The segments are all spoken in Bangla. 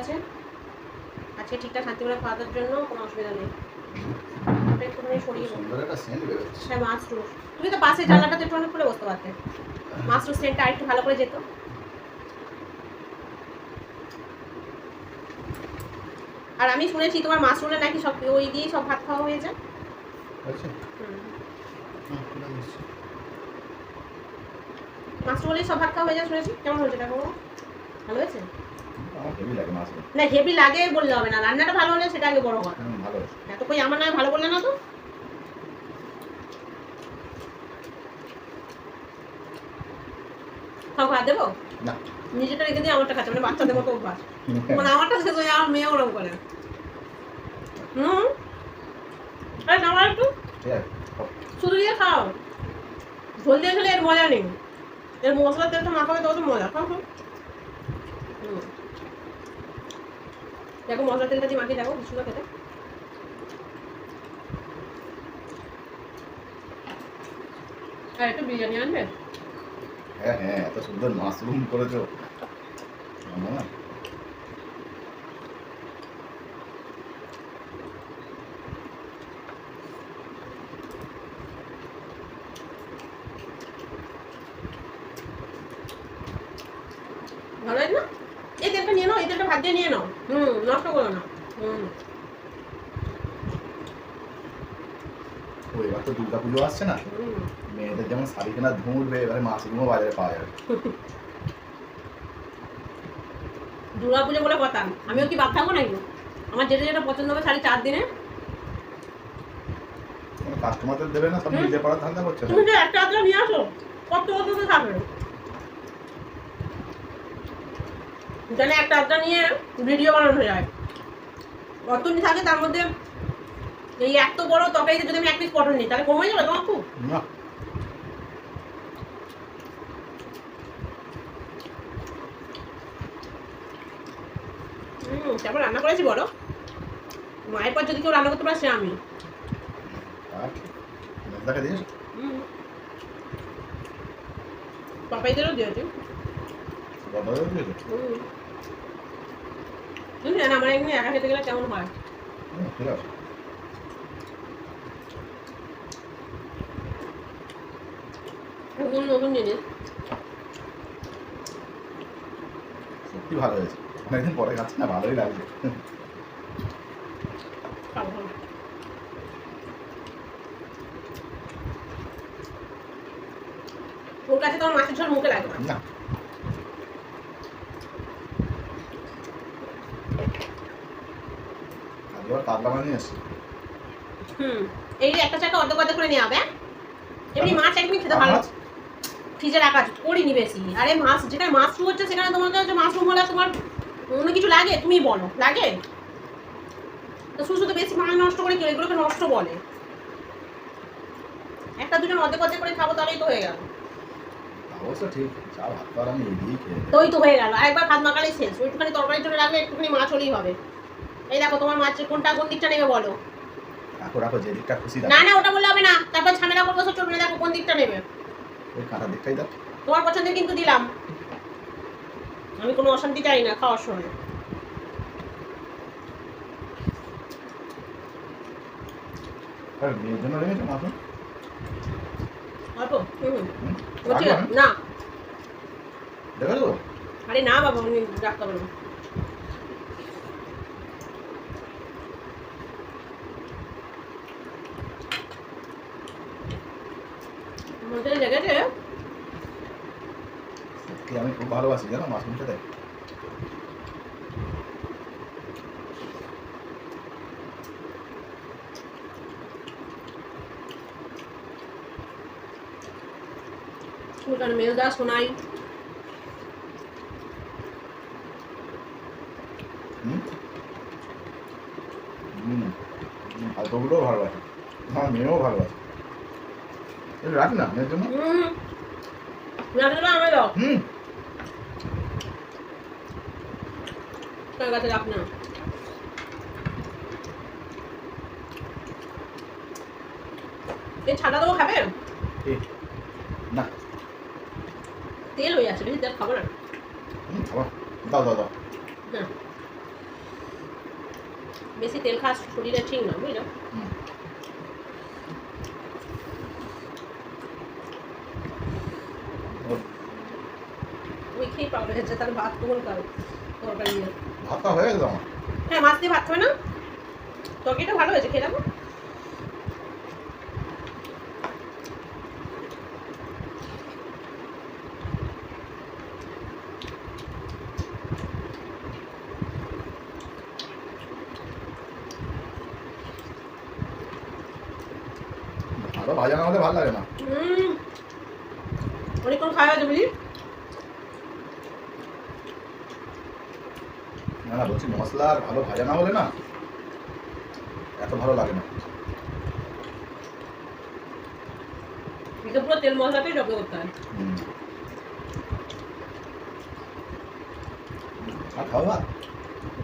আছে, আজকে ঠিকঠাক শান্তি করে খাওয়ার জন্য কোনো অসুবিধা নেই। ওটা একটুখানি সরিয়ে হ্যাঁ মাছরুম, তুমি তো পাশে জানলাটাতে একটু খুলে বসতে পারতে, মাছরুম সেন্টটা আর একটু ভালো করে যেত। আর আমি শুনেছি তোমার মাশরুমে নাকি সব ওই দিয়ে সব ভাত খাওয়া হয়ে যায়। আচ্ছা মাশরুম হলেই সব ভাত খাওয়া হয়ে যায় শুনেছি। কেমন হয়েছে দেখো, ভালো হয়েছে? আমার হেভি লাগে মাশরুম। না হেভি লাগে বললে হবে না, রান্নাটা ভালো হলে সেটা আগে বড় কথা। ভালো হয়েছে। এত কই আমার নয় ভালো বললে না তো। খাও খা দেবো না নিজেটা রেখে দিয়ে আমারটা খাচ্ছে, মানে বাচ্চাদের মতো অভ্যাস। মানে আমারটা শেষ হয়ে আমার মেয়ে ওরকম করে। আরে নাও একটু শুধু দিয়ে খাও, ঝোল দিয়ে খেলে এর মজা নেই, এর মশলা তেলটা মাখাবে তত মজা। খাও খাও। দেখো মশলা তেলটা দিয়ে মাখিয়ে দেখো সুন্দর খেতে। আর একটু বিরিয়ানি আনবে? হ্যাঁ হ্যাঁ, এত সুন্দর মাশরুম করেছো না। ভালো লাগে না? এই তেলটা নিয়ে নাও, এই তেলটা ভাত দিয়ে নিয়ে নাও। নষ্ট করো না। ও এবার তো দুর্গা পুজো আসছে না, মেয়েদের যেমন শাড়ি কেনার ধুম উঠবে, এবারে মাশরুমও বাজারে পাওয়া যাবে। দুর্গা পুজো বলে কথা, আমিও কি বাদ থাকবো নাকি? আমার যেটা যেটা পছন্দ হবে শাড়ি 4 দিনে কাস্টমারদের দেবে না, সব নিজে পাড়ার ধান্দা করছে। তুমি যে একটা আধটা নিয়ে আসো, কত কত তো থাকবে, জানে একটা আধটা নিয়ে ভিডিও বানানো যায়। অতনি থাকে তার মধ্যে এই এত বড় তরকারিতে যদি আমি 1 পিস পটল নিই তাহলে কমে যাবে তোমার খুব। না তারপর রান্না করেছি বলো, মায়ের পর যদি কেউ রান্না করতে পারে সে আমি। দেখা দিয়েছ পাপাইদেরও দিয়েছি। তুমি জানো আমার এমনি একা খেতে গেলে কেমন হয়। ঠিক আছে নতুন নতুন জিনিস সত্যি ভালো হয়েছে, অনেকদিন পরে খাচ্ছি না, ভালোই লাগছে। ওর কাছে তোমার মাছের ঝোল মুখে লাগবে না আজকে কাতলা মাছ নিয়ে এসছি। এই একটা চাকা অর্ধেক অর্ধেক করে নিয়ে হবে। এমনি মাছ একদিন খেতে ভালো, ফ্রিজে রাখা করিনি বেশি। আরে মাছ যেখানে মাশরুম হচ্ছে সেখানে তোমার কাছে মাশরুম হলে তোমার অন্য কিছু লাগে? তুমি বলো লাগে? তো শুধু শুধু বেশি মাছ নষ্ট করে কেউ এগুলোকে নষ্ট বলে। একটা দুজন অর্ধেক অর্ধেক করে খাবো তাহলেই তো হয়ে গেল। অবশ্য ঠিক, চা ভাত তো আর আমি এদিকেই খেয়ে নিই। তোই তো হয়ে গেল, একবার ভাত মাখালেই শেষ। ওইটুখানি তরকারির জন্য রাখলে একটুখানি মাছ হলেই হবে। এই দেখো তোমার মাছ কোনটা কোন দিকটা নেবে বলো। রাখো রাখো, যে দিকটা খুশি না রাখো। না ওটা বললে হবে না, তারপর ঝামেলা করবো সব চলবে না। দেখো কোন দিকটা নেবে, ওই কাঁটা দিকটাই দাও। তোমার পছন্দের কিন্তু দিলাম, আমি কোনো অশান্তি চাই না খাওয়ার সময়। আর মেয়ের জন্য রেখেছো মাশরুম? অল্প রাখবো না? না দেখো তো আরে না বাবা আমি রাখতে পারবো না। মধ্যে লেগেছে। সত্যি আমি খুব ভালোবাসি জানো মাশরুম খেতে। সুলতান মেজদা সোনাই ভাতগুলোও ভালোবাসে, আমার মেয়েও ভালোবাসে। রাখ না মেয়ের জন্য। আমি দাও হুম তোর কাছে রাখ না। এই ছাড়া দেবো খাবে? না তেল হয়ে আছে, বেশি তেল খাবো না। খাবার দাও দাও দাও। হ্যাঁ বেশি তেল খাওয়া শরীরে ঠিক না বুঝলো। হুম। ওই খেয়ে পাওয়া হয়েছে তাহলে ভাত কখন খাবে তরকারি দিয়ে। ভাতটা হয়ে গেছে আমার। হ্যাঁ মাছ দিয়ে ভাত খাবে না? তরকারিটা ভালো হয়েছে, খেয়ে যাবো। ভালো ভাজা না হলে ভালো লাগে না। অনেকক্ষণ খাওয়া হয়েছে বুঝি। না না, বলছি মশলা আর ভালো ভাজা না হলে না এত ভালো লাগে না। এটা পুরো তেল মশলাতেই জব্দ করতে হয়। হুম। আর খাও ভাত?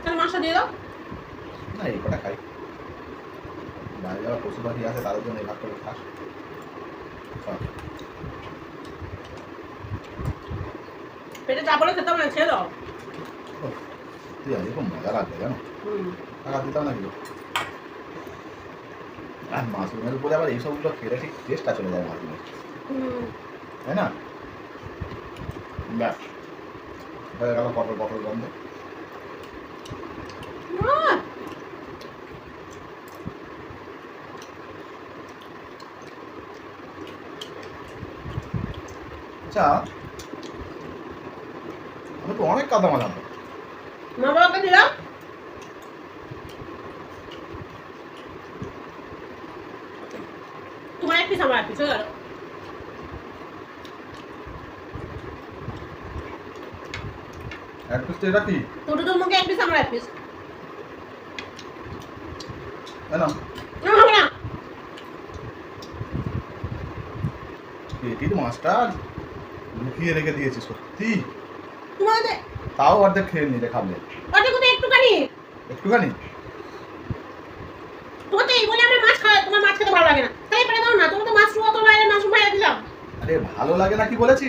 তাহলে মাছটা দিয়ে দাও। না, এই কটা খাই। বাইরে যাওয়া পশু পাখি আছে, তাদের জন্য এই ভাত করে খাস। খা। পেটে চাপড়ে খেতে হবে না, ছেড়ে দাও। তুই আজ খুব মজা লাগবে জানো, টাকা দিতাম নাকি। আর মাশরুমের উপরে আবার এইসবগুলো খেলে ঠিক টেস্টটা চলে যায় মাশরুমের, তাই না? ব্যাস হয়ে গেল পটল পটল গন্ধ। আচ্ছা, আমি তো অনেক কাদা মালাম। মা বাবাকে দিলাম। তোমার এক পিস আমার এক পিস হয়ে গেল। এক পিস তো এটা কি? তোর মুখে এক পিস আমার এক পিস। তাই না? না হবে না। পেটির মাছটা লুকিয়ে রেখে দিয়েছি সত্যি। তোমাদের তাও অর্ধেক খেয়ে নিলে খাবে। ওটা কোথায় একটুখানি। একটুখানি? তোমার তো এই বলে আমরা মাছ খাওয়া, তোমার মাছ খেতে ভালো লাগে না। তাই পেরে দাও না, তোমার তো মাছ অত বাইরে মাছ বাইরে দিলাম। আরে ভালো লাগে না কি বলেছি?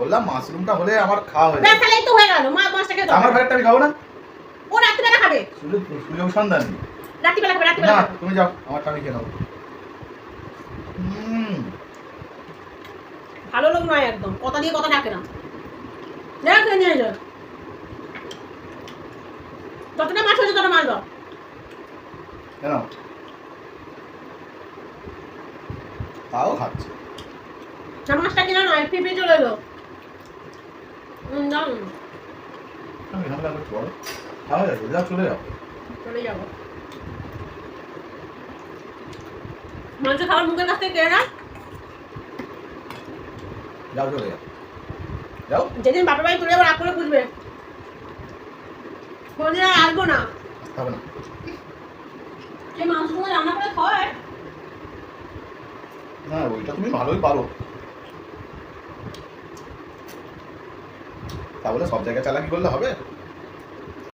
বললাম মাশরুমটা হলে আমার খাওয়া হয়ে ব্যাস যাবে। তাহলে এই তো হয়ে গেল, মাছটা খেতে আমার দাও। ভাগটা আমি খাবো না? ও রাত্রিবেলা খাবে। সুযোগ সন্ধান নেই। রাত্রিবেলা খাবে, রাত্রিবেলা না, খাবে। তুমি যাও, আমারটা আমি খেয়ে নেবো। ভালো লোক নয় একদম, কথা দিয়ে কথা ডাকে না। দেখ নিয়ে যাও, যতটা মাছ হয়েছে ততটা মাছ দাও। কেন? তাও খাচ্ছে। মাছটা কিনা নয়, পিপি চলে এলো। দাও আমি ঝামেলা করছি বলো, খাওয়া যাবে, যাও চলে যাও। চলে যাবো। মাংস খাবার মুখের কাছ থেকে কেড়ে না। যাও চলে যাও, যাও। যেদিন বাপের বাড়ি চলে যাবো রাগ করে বুঝবে, কোনদিন আর আসবো না। খাবে না? সেই মাংস তোমার রান্না করে খাওয়ায়। না, ওইটা তুমি ভালোই পারো, তা বলে সব জায়গায় চালাকি করলে হবে?